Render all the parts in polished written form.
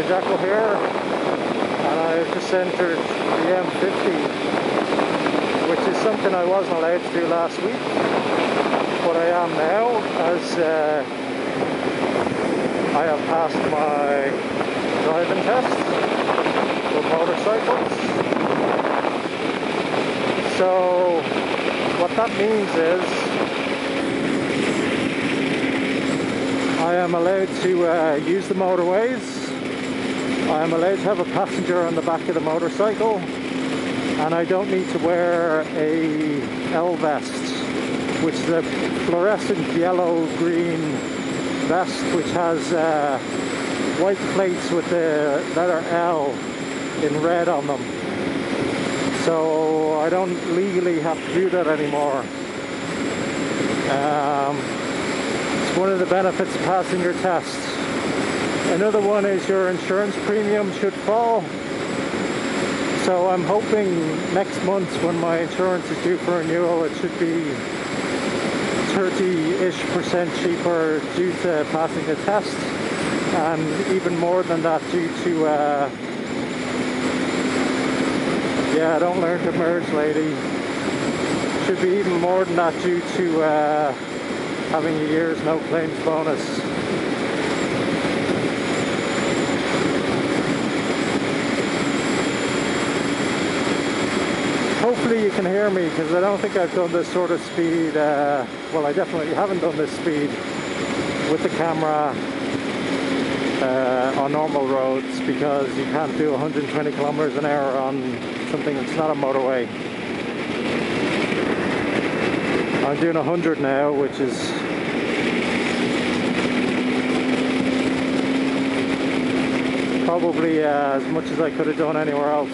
Jackal here, and I've just entered the M50, which is something I wasn't allowed to do last week, but I am now, as I have passed my driving test for motorcycles. So what that means is I am allowed to use the motorways. I am allowed to have a passenger on the back of the motorcycle, and I don't need to wear a L vest, which is a fluorescent yellow-green vest which has white plates with the letter L in red on them. So I don't legally have to do that anymore. It's one of the benefits of passing your test. Another one is your insurance premium should fall. So I'm hoping next month, when my insurance is due for renewal, it should be 30-ish% cheaper due to passing the test, and even more than that due to yeah, don't learn to merge, lady. Should be even more than that due to having a year's no claims bonus. Hopefully you can hear me, because I don't think I've done this sort of speed, well, I definitely haven't done this speed with the camera on normal roads, because you can't do 120 kilometers an hour on something that's not a motorway. I'm doing 100 now, which is probably as much as I could have done anywhere else.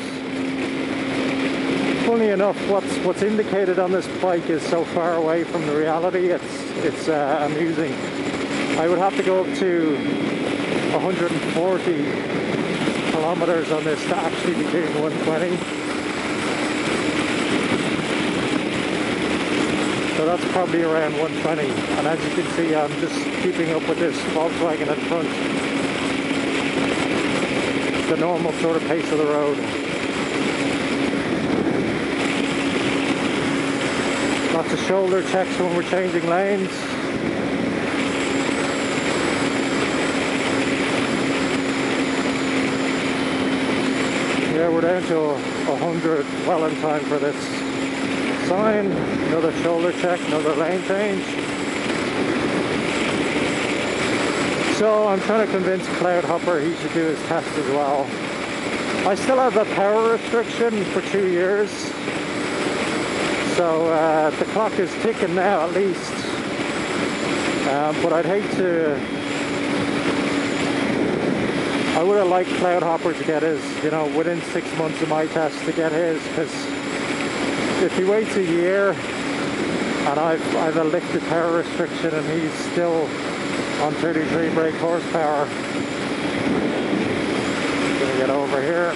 Funny enough, what's indicated on this bike is so far away from the reality, it's amusing. I would have to go up to 140 kilometers on this to actually be doing 120. So that's probably around 120. And as you can see, I'm just keeping up with this Volkswagen in front. The normal sort of pace of the road. Lots of shoulder checks when we're changing lanes. Yeah, we're down to 100, well in time for this sign. Another shoulder check, another lane change. So I'm trying to convince Cloudhopper he should do his test as well. I still have that power restriction for 2 years. So the clock is ticking now at least, but I'd hate to, I would have liked Cloudhopper to get his, you know, within 6 months of my test to get his, because if he waits a year and I've a lifted power restriction and he's still on 33 brake horsepower, gonna get over here,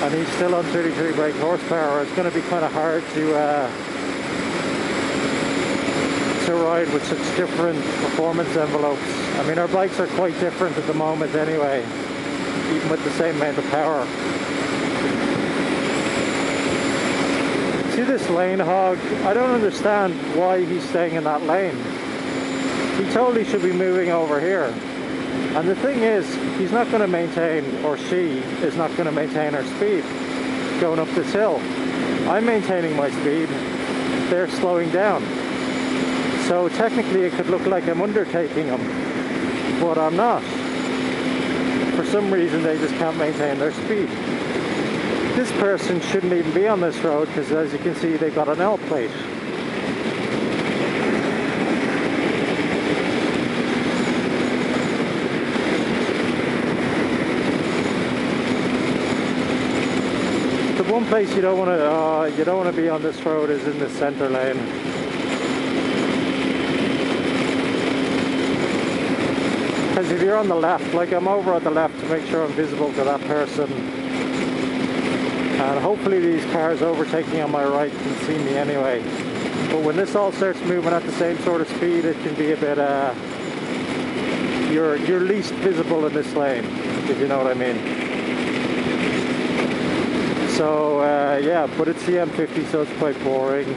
and he's still on 33 brake horsepower, it's going to be kind of hard to ride with such different performance envelopes. I mean, our bikes are quite different at the moment anyway, even with the same amount of power. See this lane hog? I don't understand why he's staying in that lane. He totally should be moving over here. And the thing is, he's not going to maintain, or she is not going to maintain her speed going up this hill. I'm maintaining my speed, they're slowing down. So technically it could look like I'm undertaking them, but I'm not. For some reason they just can't maintain their speed. This person shouldn't even be on this road, because as you can see they've got an L plate. One place you don't want to be on this road is in the center lane. Because if you're on the left, like I'm over on the left to make sure I'm visible to that person, and hopefully these cars overtaking on my right can see me anyway. But when this all starts moving at the same sort of speed, it can be a bit you're least visible in this lane. if you know what I mean. So yeah, but it's the M50, so it's quite boring.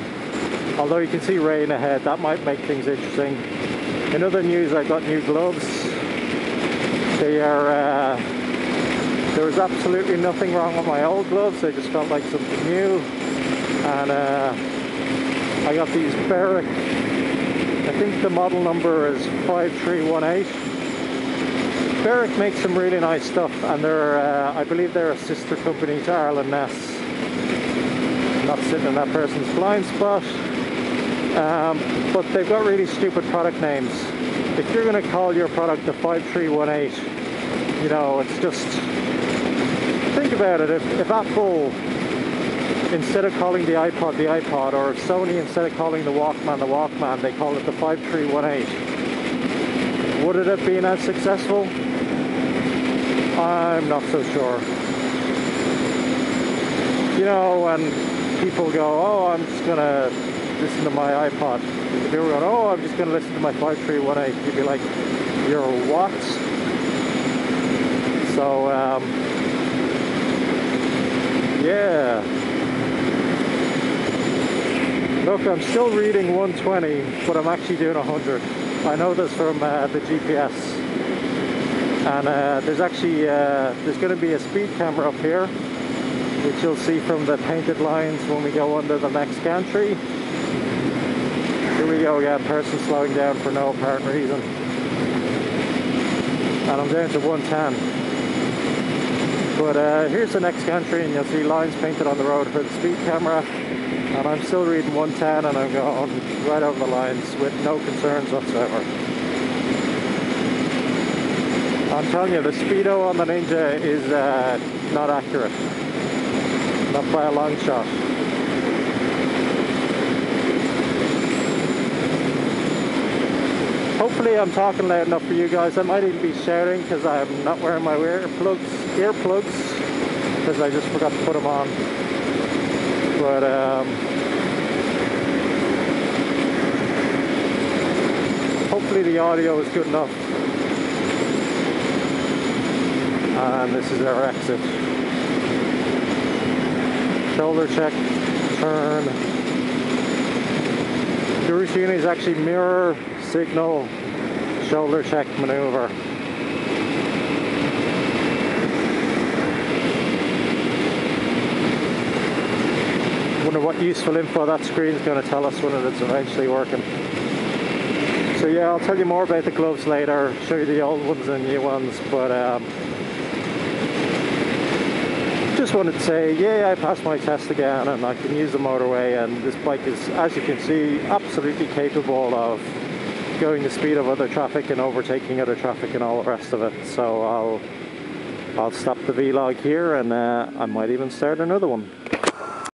Although you can see rain ahead, that might make things interesting. In other news, I got new gloves. They are, there was absolutely nothing wrong with my old gloves. They just felt like something new. And I got these Barrick, I think the model number is 5318. Barrick makes some really nice stuff, and they're, I believe they're a sister company to Arlen Ness. I'm not sitting in that person's blind spot. But they've got really stupid product names. If you're going to call your product the 5318, you know, it's just, think about it. If Apple, instead of calling the iPod, or if Sony, instead of calling the Walkman, they call it the 5318, would it have been as successful? I'm not so sure. You know, when people go, oh, I'm just going to listen to my iPod. If they were going, oh, I'm just going to listen to my 5318, you'd be like, you're what? So, yeah. Look, I'm still reading 120, but I'm actually doing 100. I know this from the GPS. And there's actually, there's going to be a speed camera up here, which you'll see from the painted lines when we go under the next gantry. Here we go again, person slowing down for no apparent reason. And I'm down to 110. But here's the next gantry, and you'll see lines painted on the road for the speed camera. And I'm still reading 110, and I'm going right over the lines with no concerns whatsoever. I'm telling you, the speedo on the Ninja is not accurate. Not by a long shot. Hopefully I'm talking loud enough for you guys. I might even be shouting because I'm not wearing my earplugs, because I just forgot to put them on. But hopefully the audio is good enough. And this is our exit. Shoulder check, turn. Durashini is actually mirror, signal, shoulder check maneuver. Wonder what useful info that screen is going to tell us when it's eventually working. So yeah, I'll tell you more about the gloves later, show you the old ones and new ones, but just wanted to say, yeah, I passed my test again and I can use the motorway, and this bike is, as you can see, absolutely capable of going the speed of other traffic and overtaking other traffic and all the rest of it. So I'll stop the vlog here, and I might even start another one.